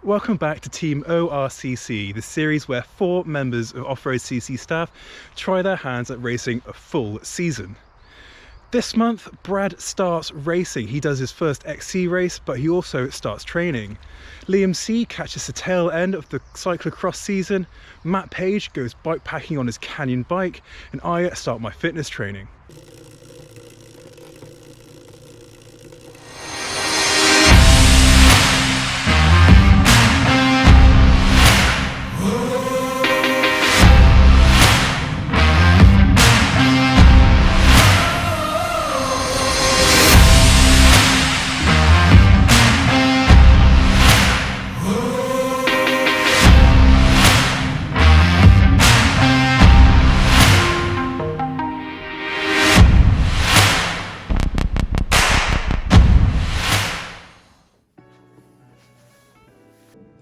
Welcome back to Team ORCC, the series where 4 members of off-road.cc staff try their hands at racing a full season. This month, Brad starts racing. He does his first XC race, but he also starts training. Liam C catches the tail end of the cyclocross season. Matt Page goes bikepacking on his Canyon bike, and I start my fitness training.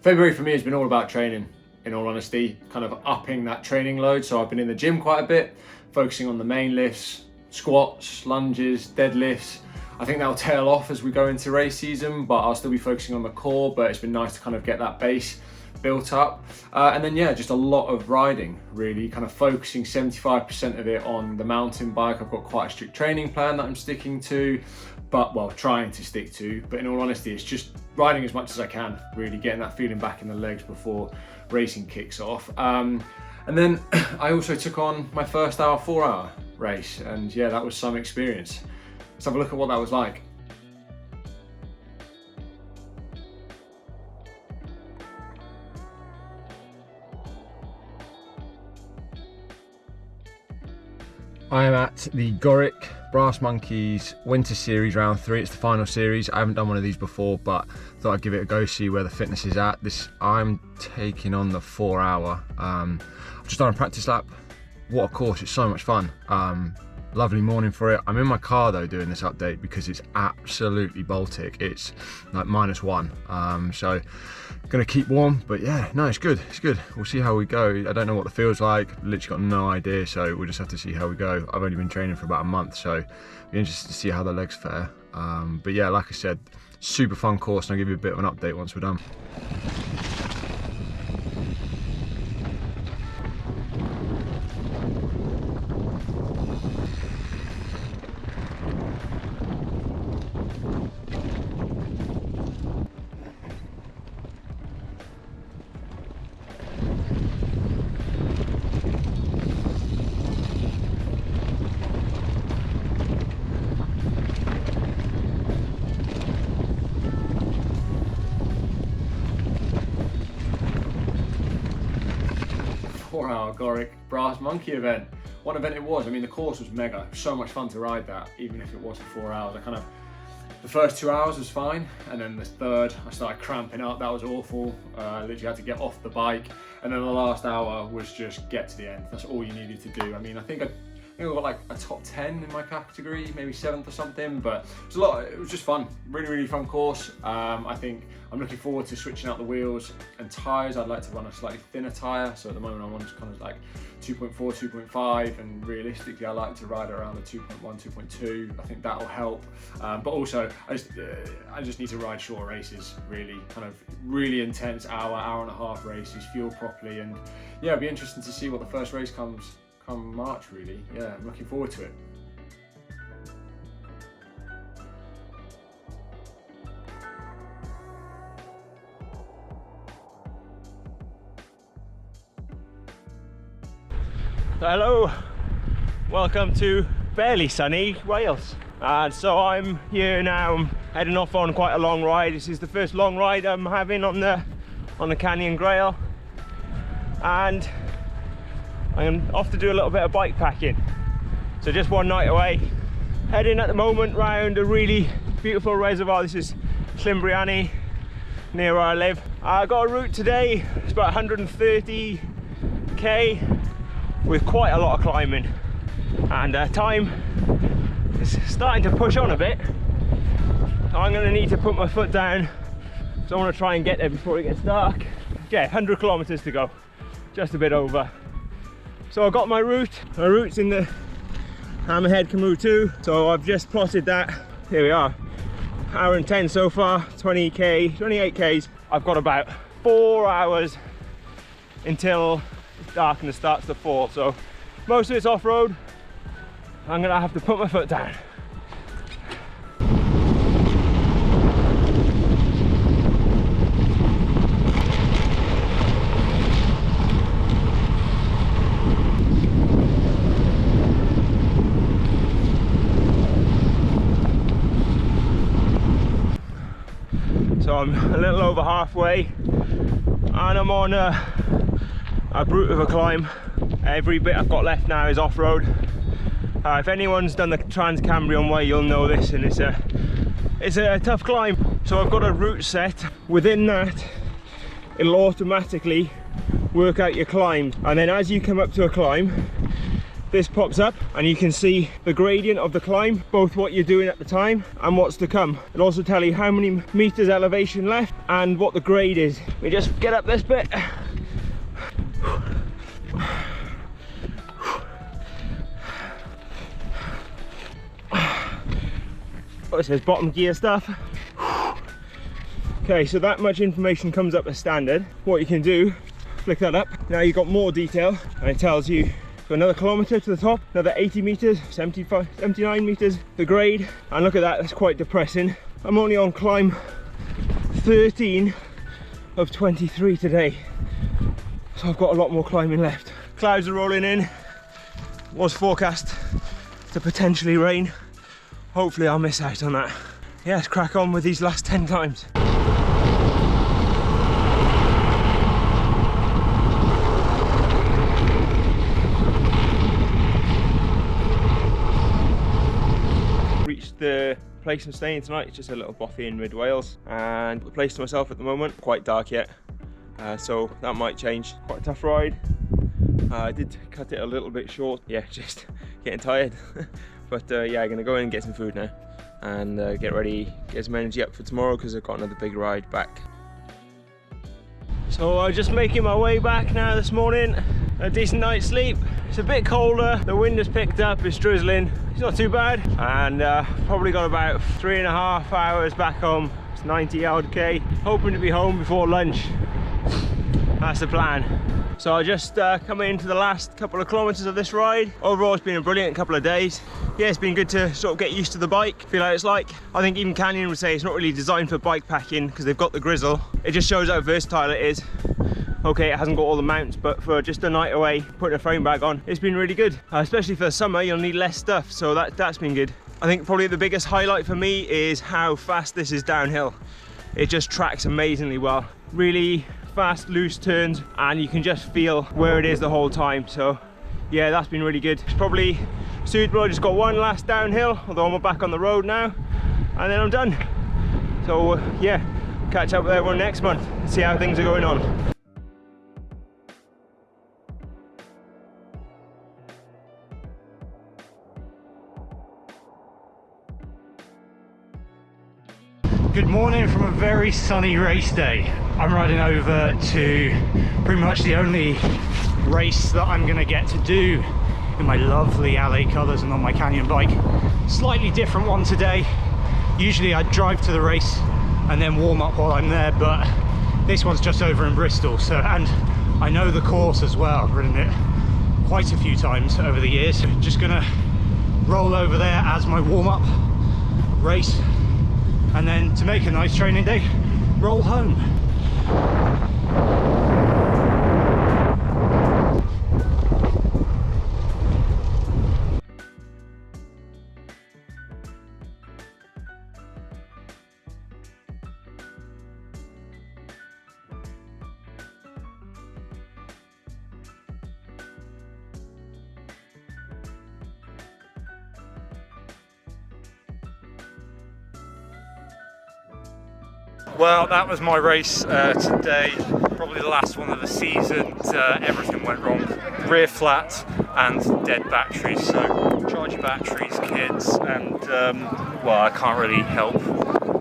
February for me has been all about training, in all honesty, kind of upping that training load. So I've been in the gym quite a bit, focusing on the main lifts, squats, lunges, deadlifts. I think that'll tail off as we go into race season, but I'll still be focusing on the core, but it's been nice to kind of get that base built up. And then yeah, just a lot of riding, really, kind of focusing 75% of it on the mountain bike. I've got quite a strict training plan that I'm sticking to, well, trying to stick to, but in all honesty, it's just riding as much as I can, really getting that feeling back in the legs before racing kicks off. And then I also took on my first 4-hour race, and yeah, that was some experience. Let's have a look at what that was like. I am at the Gorick Brass Monkeys Winter Series Round 3. It's the final series. I haven't done one of these before, but thought I'd give it a go, see where the fitness is at. I'm taking on the 4-hour. I've just done a practice lap. What a course, it's so much fun. Lovely morning for it. I'm in my car though doing this update because it's absolutely Baltic. It's like -1. So gonna keep warm, but yeah, no, it's good. It's good. We'll see how we go. I don't know what the feel's like. Literally got no idea, so we'll just have to see how we go. I've only been training for about a month, so be interested to see how the legs fare. But yeah, like I said, super fun course, and I'll give you a bit of an update once we're done. Our Gorick Brass Monkey event. What event it was. I mean, the course was mega. So much fun to ride that, even if it was for 4 hours. The first 2 hours was fine, and then the third, I started cramping up. That was awful. Literally had to get off the bike, and then the last hour was just get to the end. That's all you needed to do. I mean, I think I got like a top 10 in my category, maybe 7th or something, but it was just fun. Really, really fun course. I think I'm looking forward to switching out the wheels and tyres. I'd like to run a slightly thinner tyre. So at the moment I'm on kind of like 2.4, 2.5, and realistically I like to ride around the 2.1, 2.2. I think that'll help. But also I just need to ride short races, really, kind of really intense hour and a half races, fuel properly, and yeah, it'll be interesting to see what the first race come March, really. Yeah, I'm looking forward to it. Hello, welcome to barely sunny Wales. And so I'm here now, I'm heading off on quite a long ride. This is the first long ride I'm having on the Canyon Grail, and I'm off to do a little bit of bike packing. So just one night away, heading at the moment round a really beautiful reservoir. This is Llynbrianny, near where I live. I got a route today, it's about 130k with quite a lot of climbing, and time is starting to push on a bit. I'm going to need to put my foot down, so I want to try and get there before it gets dark. Yeah, 100 kilometers to go, just a bit over. So I got my route. My route's in the Hammerhead Cymru 2, so I've just plotted that. Here we are, hour and 10 so far, 28Ks. I've got about 4 hours until darkness starts to fall. So most of it's off-road. I'm gonna have to put my foot down. So I'm a little over halfway and I'm on a brute of a climb. Every bit I've got left now is off-road. If anyone's done the Trans-Cambrian way, you'll know this, and it's a tough climb. So I've got a route set. Within that, it'll automatically work out your climb, and then as you come up to a climb, this pops up and you can see the gradient of the climb, both what you're doing at the time and what's to come. It'll also tell you how many meters elevation left and what the grade is. We just get up this bit. Oh, it says bottom gear stuff. Okay, so that much information comes up as standard. What you can do, flick that up. Now you've got more detail and it tells you so another kilometre to the top, another 80 metres, 79 metres, the grade, and look at that, that's quite depressing. I'm only on climb 13 of 23 today, so I've got a lot more climbing left. Clouds are rolling in, was forecast to potentially rain. Hopefully I'll miss out on that. Yeah, let's crack on with these last 10 climbs. The place I'm staying tonight is just a little bothy in mid Wales, and the place to myself at the moment, quite dark yet, so that might change. Quite a tough ride. I did cut it a little bit short, yeah, just getting tired. But yeah, I'm gonna go in and get some food now and get ready, get some energy up for tomorrow because I've got another big ride back. So I'm just making my way back now this morning. A decent night's sleep. It's a bit colder, the wind has picked up, it's drizzling. It's not too bad, and probably got about 3.5 hours back home. It's 90 odd K. Hoping to be home before lunch. That's the plan. So I just come into the last couple of kilometers of this ride. Overall, it's been a brilliant couple of days. Yeah, it's been good to sort of get used to the bike, feel how it's like. I think even Canyon would say it's not really designed for bike packing because they've got the grizzle. It just shows how versatile it is. Okay, it hasn't got all the mounts, but for just a night away, putting a frame bag on, it's been really good. Especially for the summer, you'll need less stuff, so that's been good. I think probably the biggest highlight for me is how fast this is downhill. It just tracks amazingly well. Really fast, loose turns, and you can just feel where it is the whole time. So yeah, that's been really good. It's probably suitable. I just got one last downhill, although I'm back on the road now, and then I'm done. So yeah, catch up with everyone next month, see how things are going on. Good morning from a very sunny race day. I'm riding over to pretty much the only race that I'm going to get to do in my lovely LA colours and on my Canyon bike. Slightly different one today. Usually I drive to the race and then warm up while I'm there, but this one's just over in Bristol. So, and I know the course as well. I've ridden it quite a few times over the years. So just going to roll over there as my warm up race, and then to make a nice training day, roll home. Well, that was my race today, probably the last one of the season. Everything went wrong. Rear flat and dead batteries, so charge your batteries, kids, and well, I can't really help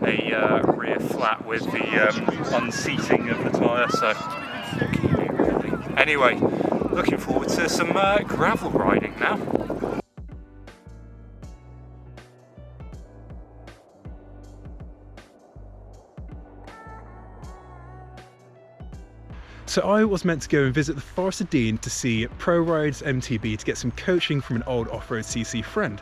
a rear flat with the unseating of the tyre, so what can you do really? Anyway, looking forward to some gravel riding now. So I was meant to go and visit the Forest of Dean to see Pro Rides MTB to get some coaching from an old off-road CC friend.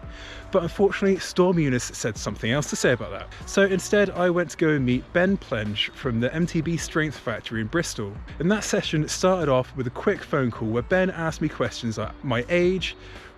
But unfortunately, Storm Eunice said something else to say about that. So instead, I went to go and meet Ben Plenge from the MTB Strength Factory in Bristol. And that session started off with a quick phone call where Ben asked me questions like my age,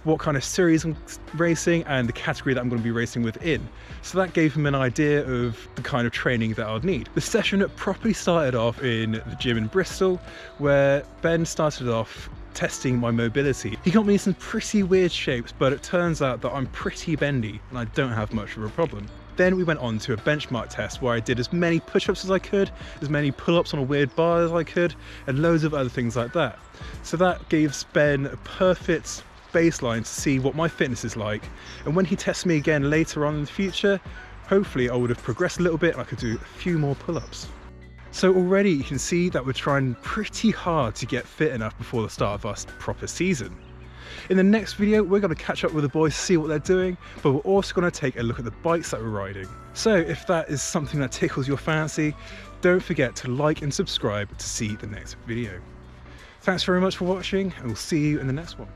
what kind of series I'm racing, and the category that I'm going to be racing within. So that gave him an idea of the kind of training that I'd need. The session properly started off in the gym in Bristol, where Ben started off testing my mobility. He got me in some pretty weird shapes, but it turns out that I'm pretty bendy and I don't have much of a problem. Then we went on to a benchmark test where I did as many push-ups as I could, as many pull-ups on a weird bar as I could, and loads of other things like that. So that gives Ben a perfect baseline to see what my fitness is like, and when he tests me again later on in the future, hopefully I would have progressed a little bit and I could do a few more pull-ups. So already you can see that we're trying pretty hard to get fit enough before the start of our proper season. In the next video we're going to catch up with the boys to see what they're doing, but we're also going to take a look at the bikes that we're riding. So if that is something that tickles your fancy, don't forget to like and subscribe to see the next video. Thanks very much for watching, and we'll see you in the next one.